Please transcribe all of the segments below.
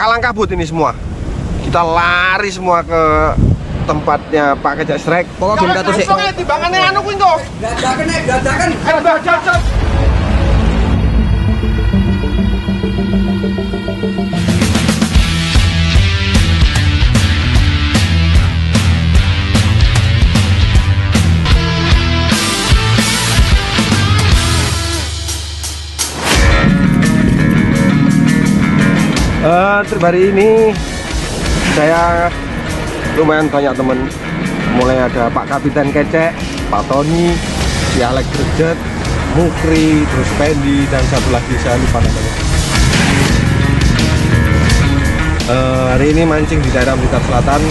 kalang kabut ini semua. Kita lari semua ke tempatnya Pak Kecak Srek. Pokoknya game katus sih. Timbangannya anu kuwi kok. Gadakan. Ayo jajan. Hari ini saya lumayan banyak temen. Mulai ada Pak Kapiten Kecek, Pak Tony, si Alex Greget, Mukri, terus Pendi, dan satu lagi saya lupa namanya. Hari ini mancing di daerah Blitar Selatan.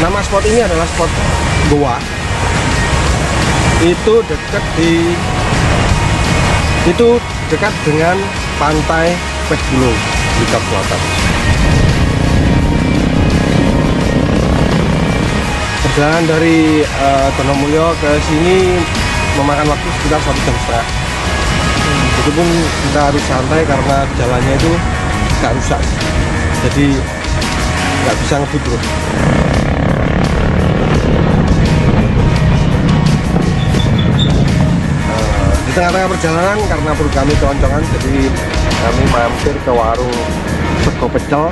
Nama spot ini adalah spot Goa. Itu dekat dengan pantai Pehbulo, Blitar Selatan. Perjalanan dari Donomulyo ke sini memakan waktu sekitar 1,5 jam. Itu pun kita harus santai karena jalannya itu nggak rusak, jadi nggak bisa ngebut bro. Di tengah-tengah perjalanan karena perut kami keroncongan, jadi kami mampir ke warung sego pecel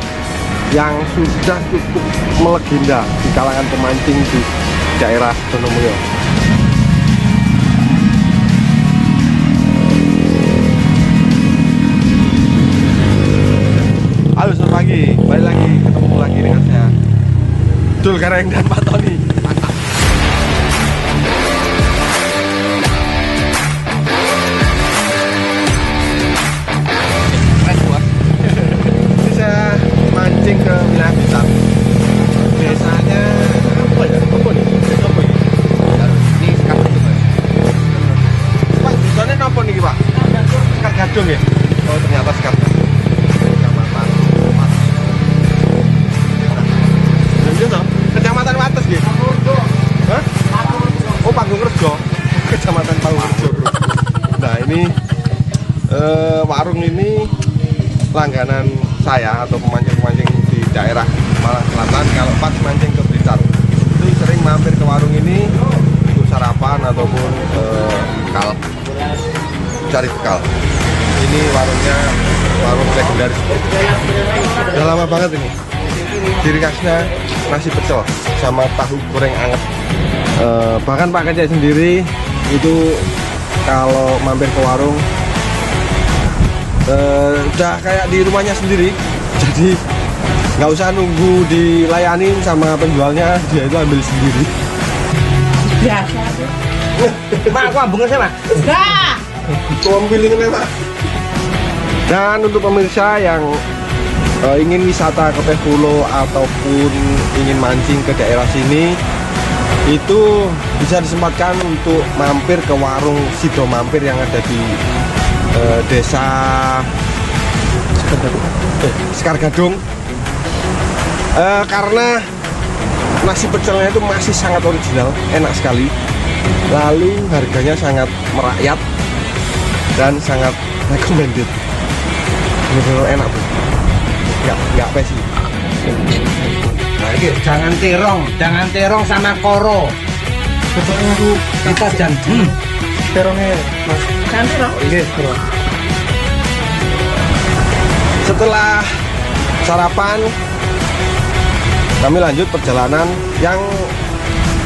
yang sudah cukup melegenda di kalangan pemancing di daerah Donomulyo. Halo, selamat pagi, balik lagi, ketemu lagi dengan saya Dul Gareng dan Pak Tony. Mantap. Mancing ke wilayah Blitar. Biasanya apa ya? Apa nih? Apa ini? Ini sekarang itu Pak. Pak, biasanya apa nih Pak? Sekar gadung ya? Oh ternyata sekar gadung. Kecamatan Wates. Kecamatan Wates gitu? Hah? Oh Panggung-Rejo. Kecamatan Panggung-Rejo bro. Nah ini warung ini langganan saya atau pemancing-pemancing di daerah Malang Selatan. Kalau pas mancing ke Blitar itu sering mampir ke warung ini untuk sarapan ataupun cari bekal. Ini warungnya warung legendaris. Udah lama banget ini. Ciri khasnya nasi pecel sama tahu goreng anget. Bahkan Pak Kecek sendiri itu kalau mampir ke warung udah kayak di rumahnya sendiri, jadi nggak usah nunggu dilayanin sama penjualnya, dia itu ambil sendiri. Biasa. Mak, aku ambungnya sih, Mak. Enggak. Aku ambilin Pak. Dan untuk pemirsa yang ingin wisata ke Pehbulo ataupun ingin mancing ke daerah sini, itu bisa disempatkan untuk mampir ke warung Sido Mampir yang ada di desa Sekar Gadung. Karena nasi pecelnya itu masih sangat original, enak sekali. Lalu harganya sangat merakyat dan sangat recommended. Bener-bener enak bro. Nggak pesi. Nah, ini jangan terong sama koro. Kita janji. Terongnya mas. Terong. Oh, ini terong. Setelah sarapan, kami lanjut perjalanan yang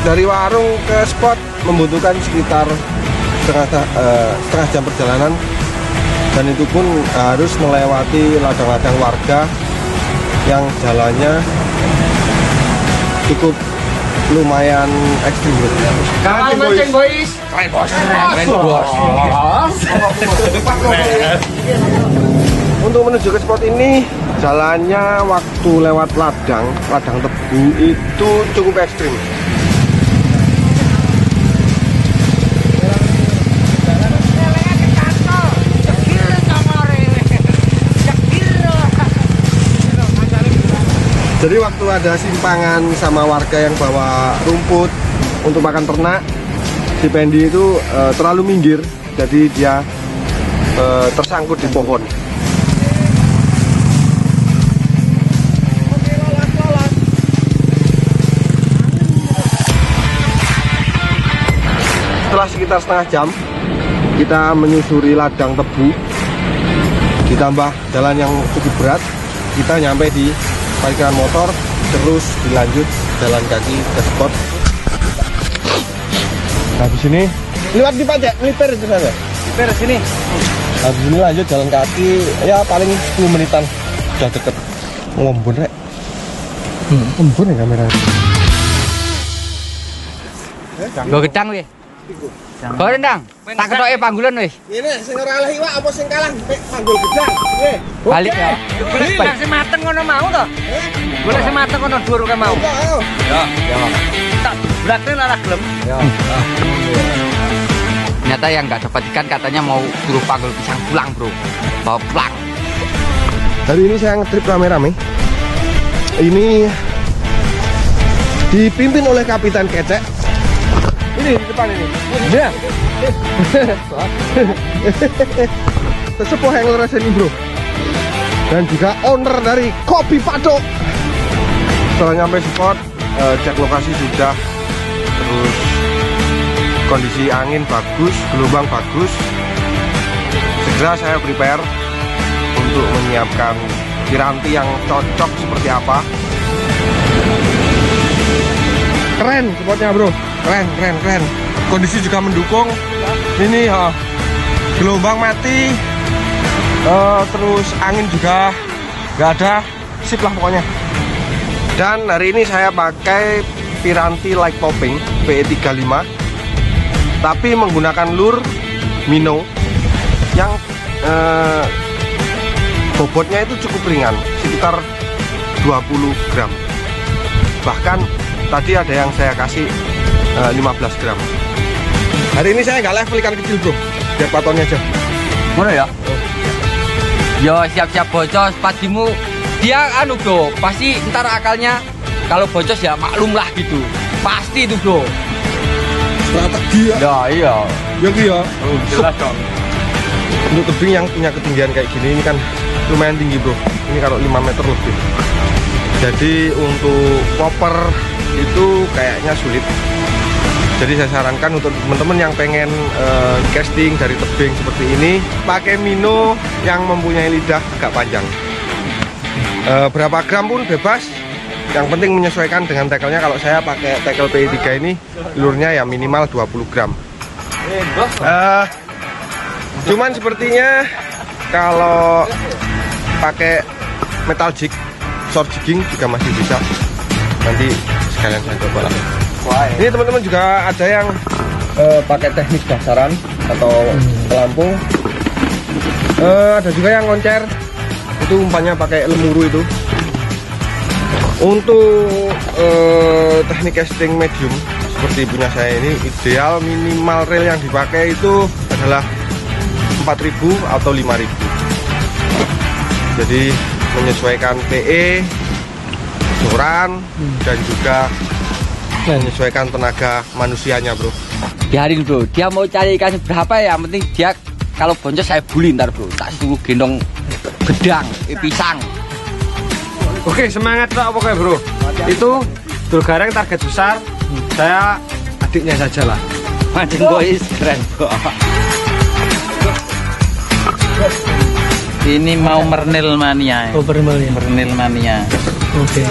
dari warung ke spot membutuhkan sekitar setengah jam perjalanan, dan itu pun harus melewati ladang-ladang warga yang jalannya cukup lumayan ekstrim. Kalian mancing boys. Keren bos. Untuk menuju ke spot ini, jalannya waktu lewat ladang tebu itu cukup ekstrim. Jadi waktu ada simpangan sama warga yang bawa rumput untuk makan ternak, si Pendi itu terlalu minggir, jadi dia tersangkut di pohon. Setelah sekitar setengah jam kita menyusuri ladang tebu, ditambah jalan yang cukup berat, kita nyampe di parkiran motor, terus dilanjut jalan kaki ke spot. Habis ini lewat di pajak, melipir itu saja. Melipir sini. Habis ini lanjut jalan kaki, ya paling 10 menitan, udah deket. Ngombon rek. Ngombon ya kamera. Gue gedang weh. Kau rendang, tak ketoke panggulan weh. Ini sing ora kalah iwak apa sing kalah panggul gedang. Balik ya. Golek sing mateng ngono mau to? Golek sing mateng ngono dhuwur ka mau. Ya. Tak blakne ora gelem. Ya. Ternyata yang nggak dapat ikan katanya mau suruh panggul pisang pulang, Bro. Bawa pulang. Hari ini saya ngetrip rame-rame. Ini dipimpin oleh Kapitan Kecek. Ini di depan ini. Ya. Sesepuh yang leres ini, Bro. Dan juga owner dari Kopi Patok. Setelah nyampe spot, cek lokasi sudah. Terus kondisi angin bagus, gelombang bagus. Segera saya prepare untuk menyiapkan piranti yang cocok seperti apa. Keren spotnya, Bro. Keren. Kondisi juga mendukung. Ini gelombang mati, terus angin juga nggak ada, sip lah pokoknya. Dan hari ini saya pakai piranti light popping PE35, tapi menggunakan lure minnow yang bobotnya itu cukup ringan, sekitar 20 gram. Bahkan tadi ada yang saya kasih 15 gram. Hari ini saya nggak level ikan kecil, Bro, biar patonnya aja. Mana ya? Yo siap-siap bocos padimu. Dia Bro, pasti ntar akalnya kalau bocos ya maklum lah gitu. Pasti itu, Bro. Strategi ya. Ya iya. Ya iya. Jelas dong. Untuk tebing yang punya ketinggian kayak gini ini kan lumayan tinggi, Bro. Ini kalau 5 meter lebih. Jadi untuk popper itu kayaknya sulit. Jadi saya sarankan untuk teman-teman yang pengen casting dari tebing seperti ini, pakai minnow yang mempunyai lidah agak panjang. Berapa gram pun bebas, yang penting menyesuaikan dengan tackle-nya. Kalau saya pakai tackle PE3 ini, lurnya ya minimal 20 gram. Cuman sepertinya kalau pakai metal jig, short jigging juga masih bisa. Nanti sekalian saya coba lah. Ini teman-teman juga ada yang pakai teknik dasaran atau pelampung. Ada juga yang koncer, itu umpannya pakai lemuru itu. Untuk teknik casting medium seperti punya saya ini, ideal minimal reel yang dipakai itu adalah 4.000 atau 5.000. Jadi menyesuaikan PE, ukuran, dan juga menyesuaikan tenaga manusianya, Bro. Biarin, Bro. Dia mau cari ikan berapa ya? Yang penting dia kalau boncos saya bully ntar, Bro. Tak suruh gendong gedang, pisang. Oke, semangat lah pokoknya, Bro. Itu dul gareng target besar. Saya adiknya saja lah. Mancing boys keren, Bro. Ini mau mernil mania. Oh, mernil mania. Oke.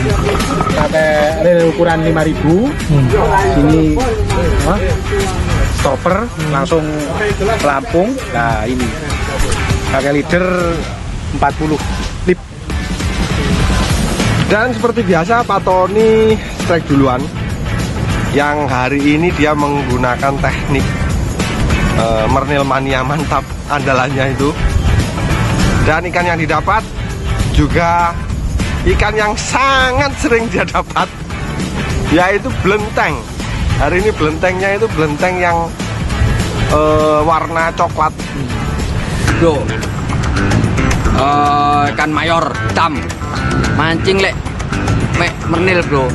Pakai reel ukuran 5.000. Sini stopper, langsung pelampung. Nah, ini pakai leader 40 lip. Dan seperti biasa Pak Tony strike duluan. Yang hari ini dia menggunakan teknik mernil mania mantap andalannya itu. Dan ikan yang didapat juga ikan yang sangat sering dia dapat, yaitu belenteng. Hari ini belentengnya itu belenteng yang warna coklat. Bro, ikan mayor hitam mancing lek mernil, Bro.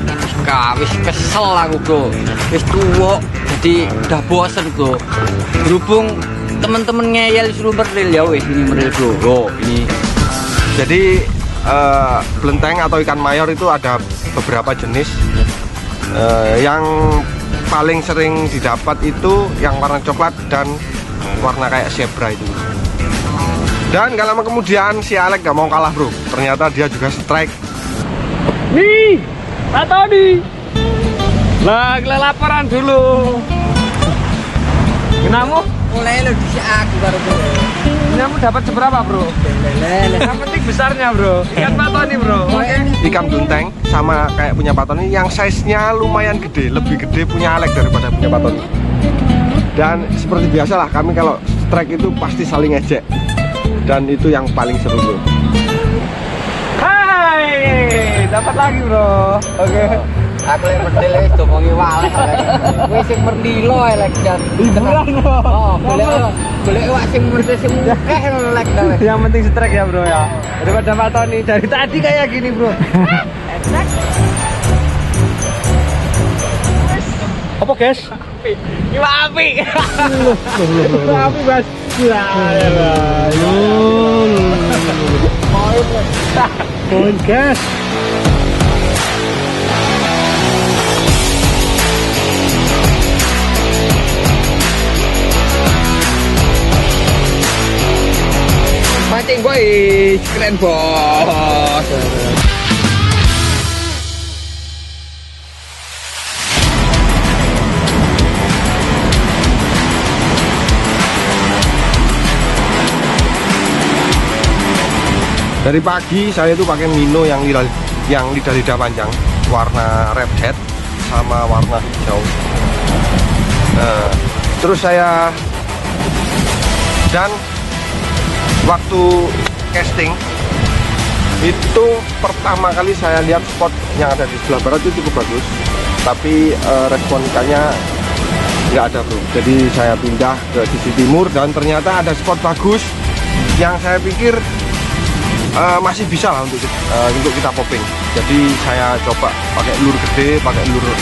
Wis kesel aku, Bro. Wis tuwok jadi udah bosen, Bro. Berhubung temen-temen ngeyel suruh mernil, ya wis ini mernil, Bro. Oh, ini jadi belenteng atau ikan mayor itu ada beberapa jenis. Yang paling sering didapat itu yang warna coklat dan warna kayak zebra itu. Dan gak lama kemudian si Alex gak mau kalah bro, ternyata dia juga strike. Nih, Pak Tony. Lah, laporan dulu. Kenapa? Mulai lo di aku baru bro. Kamu dapat seberapa bro? Yang penting besarnya bro. Ikan Pak Tony bro. Oke. Ikan bunting sama kayak punya Pak Tony, yang size-nya lumayan gede, lebih gede punya Alex daripada punya Pak Tony. Dan seperti biasa lah, kami kalau strike itu pasti saling ejek. Dan itu yang paling seru bro. Hai, dapat lagi bro. Oke. Aku yang merdil itu mau ngiwalek. Gue sing merdilo elek dan Hiburan bro. oh boleh wak sing merdil sing elek dah. Yang penting strike ya bro ya. Daripada Pak Tony dari tadi kayak gini bro. Apa guys? Iwa api. Iwa api mas. Poin gas. Mancing boy, keren bos. Dari pagi saya itu pakai Mino yang lidah panjang, warna red head sama warna hijau. Nah, terus saya dan waktu casting itu pertama kali saya lihat spot yang ada di sebelah barat itu cukup bagus, tapi respon ikannya nggak ada bro. Jadi saya pindah ke sisi timur dan ternyata ada spot bagus yang saya pikir masih bisa lah untuk kita popping. Jadi saya coba pakai lure gede, pakai lure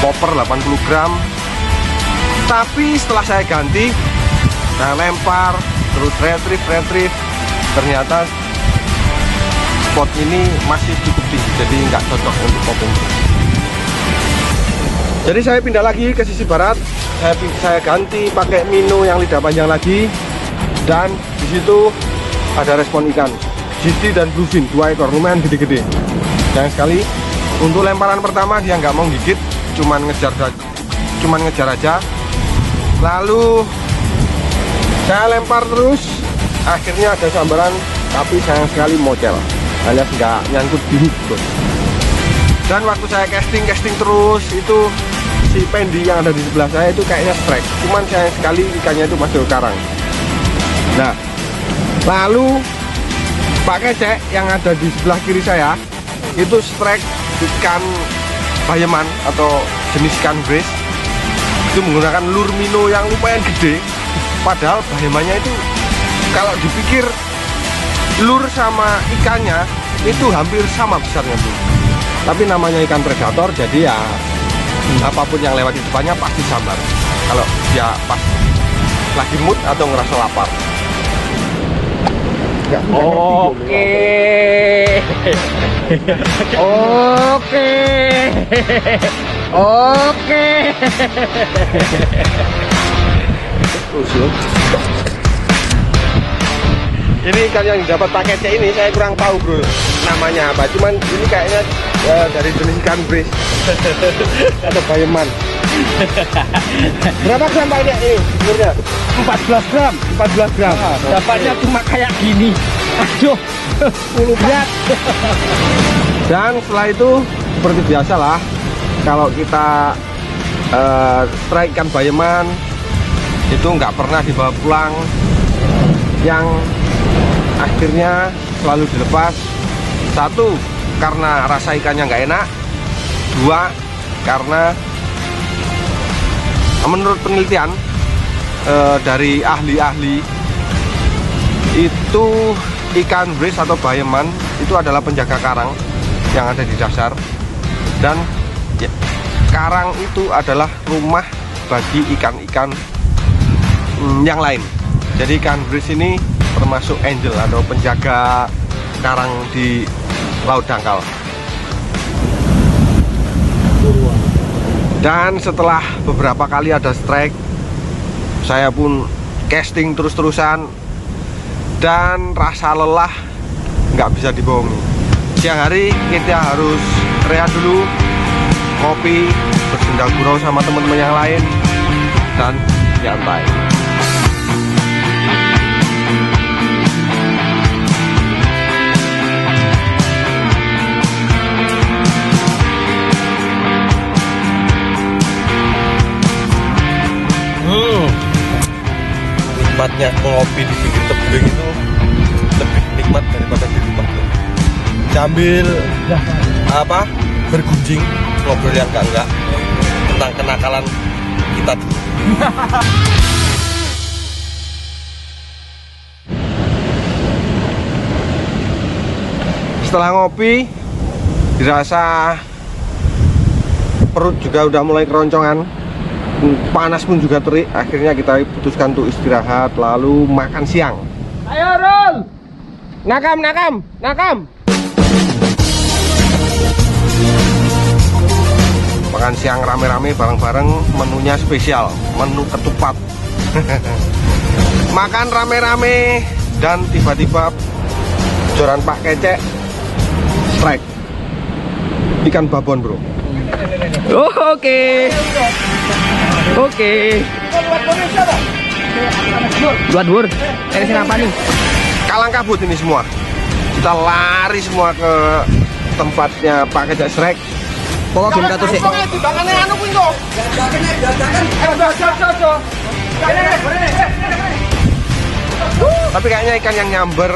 popper 80 gram. Tapi setelah saya ganti, saya lempar terus retrieve, ternyata spot ini masih cukup tinggi, jadi nggak cocok untuk popping. Jadi saya pindah lagi ke sisi barat, saya ganti pakai Mino yang lidah panjang lagi, dan di situ ada respon ikan GT dan bluefin 2 ekor, lumayan gede-gede. Sayang sekali untuk lemparan pertama dia nggak mau gigit, cuman ngejar aja. Lalu saya lempar terus, akhirnya ada sambaran, tapi sayang sekali mocel, alias nggak nyangkut di hook bro. Dan waktu saya casting terus, itu si Pendi yang ada di sebelah saya itu kayaknya strike, cuman sayang sekali ikannya itu masuk ke karang. Nah, lalu Pak Kecek yang ada di sebelah kiri saya itu strike ikan bayeman atau jenis ikan brace, itu menggunakan lure Mino yang lumayan gede. Padahal bayemannya itu kalau dipikir lure sama ikannya itu hampir sama besarnya bro. Tapi namanya ikan predator, jadi ya apapun yang lewat di depannya pasti sambar kalau dia pas lagi mood atau ngerasa lapar. Oke. Ini ikan yang didapat paketnya ini saya kurang tahu bro namanya apa, cuman ini kayaknya dari jenis ikan brace atau bayeman. Berapa gram Pak ini? Umurnya 14 gram. 14 gram. Dapatnya cuma kayak gini. Aduh, 10 berat. Dan setelah itu seperti biasa lah, kalau kita strike ikan bayeman itu nggak pernah dibawa pulang, yang akhirnya selalu dilepas. Satu, karena rasa ikannya nggak enak. Dua, karena menurut penelitian dari ahli-ahli itu ikan brace atau bayeman itu adalah penjaga karang yang ada di dasar, dan ya, karang itu adalah rumah bagi ikan-ikan yang lain. Jadi ikan brace ini termasuk angel atau penjaga karang di laut dangkal. Dan setelah beberapa kali ada strike, saya pun casting terus-terusan dan rasa lelah nggak bisa dibohongi. Siang hari kita harus rehat dulu, ngopi, bersenda gurau sama teman-teman yang lain, dan nyantai. Nikmatnya ngopi di pinggir tebing itu lebih nikmat daripada di rumah. Sambil bergunjing, ngobrol yang enggak tentang kenakalan kita. Setelah ngopi, dirasa perut juga udah mulai keroncongan, panas pun juga terik. Akhirnya kita putuskan untuk istirahat, lalu makan siang. Ayo Rul. Nakam. Makan siang rame-rame bareng-bareng, menunya spesial, menu ketupat. Makan rame-rame dan tiba-tiba joran Pak Kecek strike ikan babon, bro. Oke. Dua-dua. Dari sini apa nih? Kalang kabut ini semua. Kita lari semua ke tempatnya Pak Kecek strike. Pokoknya game 100 sih. Tapi kayaknya ikan yang nyamber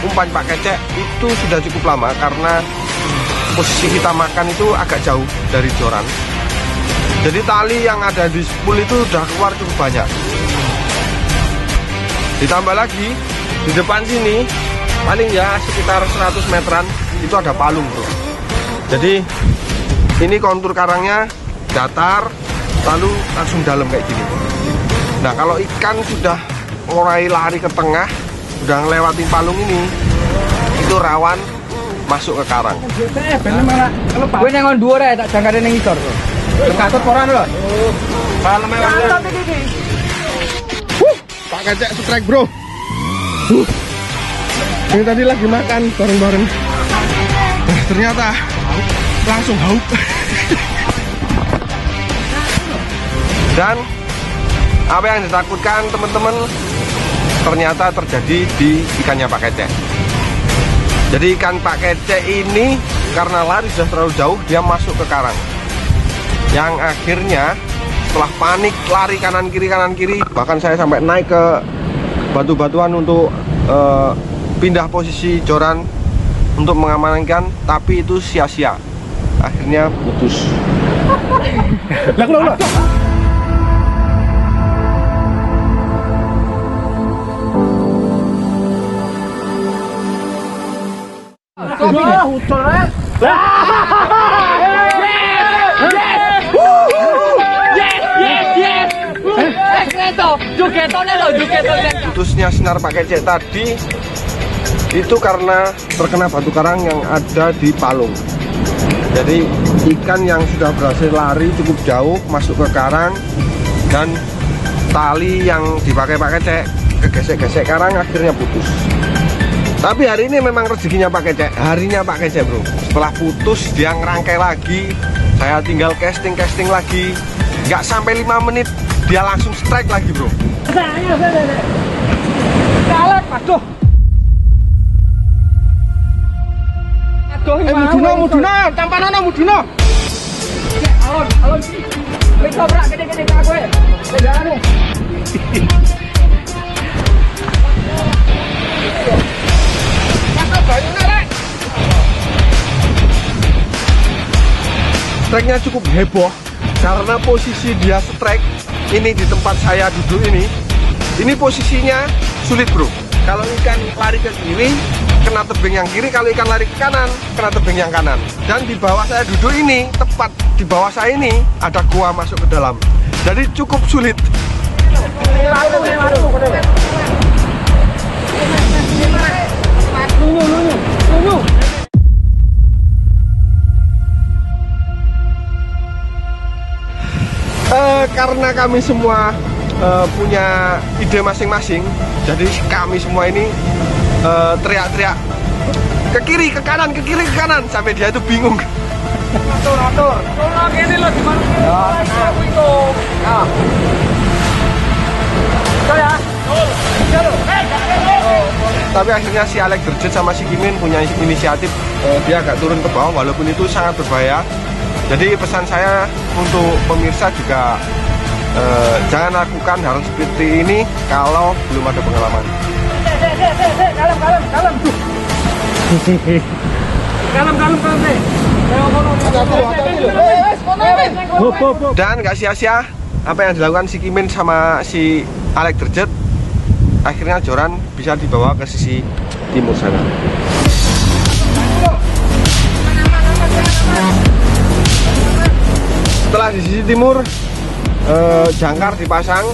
umpan Pak Kecek itu sudah cukup lama, karena posisi kita makan itu agak jauh dari joran. Jadi tali yang ada di spool itu udah keluar cukup banyak. Ditambah lagi di depan sini paling ya sekitar 100 meteran itu ada palung, bro. Jadi ini kontur karangnya datar, lalu langsung dalam kayak gini. Nah, kalau ikan sudah mulai lari ke tengah, udah ngelewatin palung ini, itu rawan masuk ke karang. Gue nengon dua ya, tak jangkar neng isor. Katut koran lho. Palem mewah. Pak Kecek strike, bro. Ini tadi lagi makan bareng-bareng. Ternyata langsung hauk. Dan apa yang ditakutkan teman-teman ternyata terjadi di ikannya Pak Kecek. Jadi ikan Pak Kecek ini karena lari sudah terlalu jauh, dia masuk ke karang. Yang akhirnya setelah panik lari kanan kiri, bahkan saya sampai naik ke batu-batuan untuk pindah posisi joran untuk mengamankan, tapi itu sia-sia. Akhirnya putus. Lah. Putusnya sinar Pak Kecek tadi itu karena terkena batu karang yang ada di palung. Jadi ikan yang sudah berhasil lari cukup jauh masuk ke karang, dan tali yang dipakai Pak Kecek kegesek-gesek karang, akhirnya putus. Tapi hari ini memang rezekinya Pak Kecek, harinya Pak Kecek, bro. Setelah putus dia ngerangkai lagi, saya tinggal casting lagi. Nggak sampai 5 menit dia langsung strike lagi, bro. Kalah, aduh. Muduna, tampanono Muduna. Alon. Wis obrak gede-gede ka kowe. Bedane. Strike-nya cukup heboh karena posisi dia strike ini di tempat saya duduk ini posisinya sulit, bro. Kalau ikan lari ke kiri kena tebing yang kiri, kalau ikan lari ke kanan kena tebing yang kanan. Dan di bawah saya duduk ini, tepat di bawah saya ini ada gua masuk ke dalam, jadi cukup sulit. karena kami semua punya ide masing-masing, jadi kami semua ini teriak-teriak ke kiri, ke kanan, ke kiri, ke kanan, sampai dia itu bingung. Atur. Tolong ini loh gimana? Aku itu. Nah. Ya. Tapi akhirnya si Alex Derjet sama si Kimin punya inisiatif, dia agak turun ke bawah walaupun itu sangat berbahaya. Jadi pesan saya untuk pemirsa juga jangan lakukan hal seperti ini kalau belum ada pengalaman. Kalem. Dan gak sia-sia apa yang dilakukan si Kimin sama si Alex Derjet, akhirnya Joran bisa dibawa ke sisi timur sana. Setelah di sisi timur, jangkar dipasang.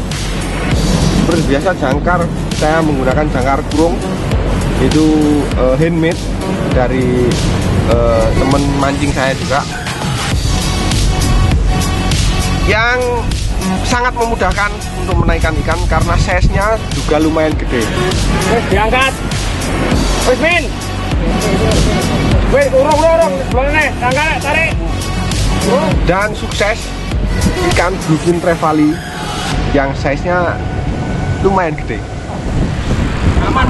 Seperti biasa jangkar saya menggunakan jangkar kurung, itu handmade dari teman mancing saya juga, yang sangat memudahkan untuk menaikkan ikan karena size-nya juga lumayan gede. Diangkat. Wes Min. Wes urung. Boleh nih, angkat, tarik. Dan sukses ikan bluefin trevally yang size-nya lumayan gede. Aman.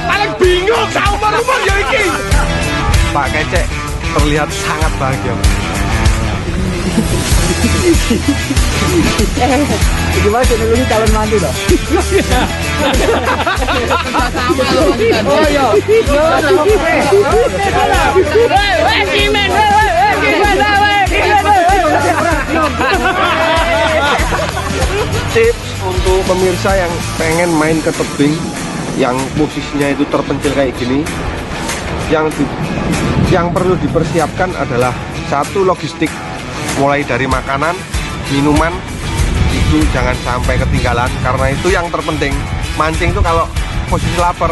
Paling bingung tahu malu ya iki. Pak Kecek terlihat sangat bahagia. Gimana sih dulu calon mantu dong? Oh iya. Tips untuk pemirsa yang pengen main ke tebing yang posisinya itu terpencil kayak gini, yang perlu dipersiapkan adalah satu, logistik, mulai dari makanan, minuman, itu jangan sampai ketinggalan karena itu yang terpenting. Mancing itu kalau posisi lapar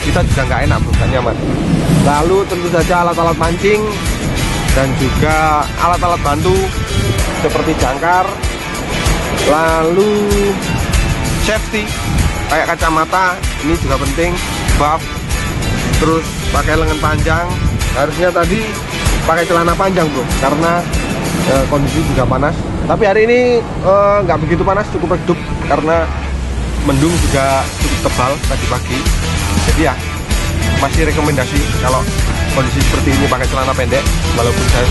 kita juga nggak enak, bukan nyaman. Lalu tentu saja alat-alat mancing dan juga alat-alat bantu seperti jangkar, lalu safety kayak kacamata ini juga penting, buff, terus pakai lengan panjang. Harusnya tadi pakai celana panjang bro, karena kondisi juga panas. Tapi hari ini nggak begitu panas, cukup redup karena mendung juga cukup tebal tadi pagi. Jadi ya masih rekomendasi kalau kondisi seperti ini pakai celana pendek, walaupun saya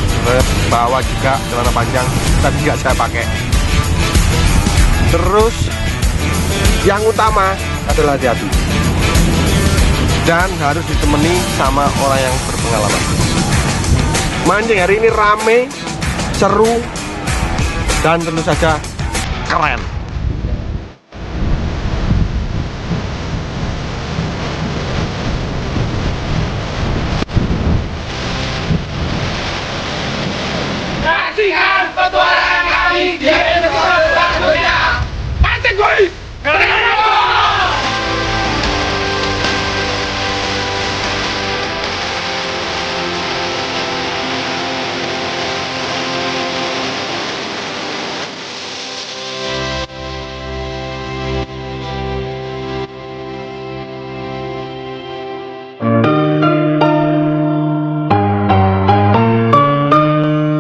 bawa juga celana panjang tapi nggak saya pakai. Terus yang utama adalah hati-hati dan harus ditemani sama orang yang berpengalaman. Mancing hari ini rame, seru, dan tentu saja keren.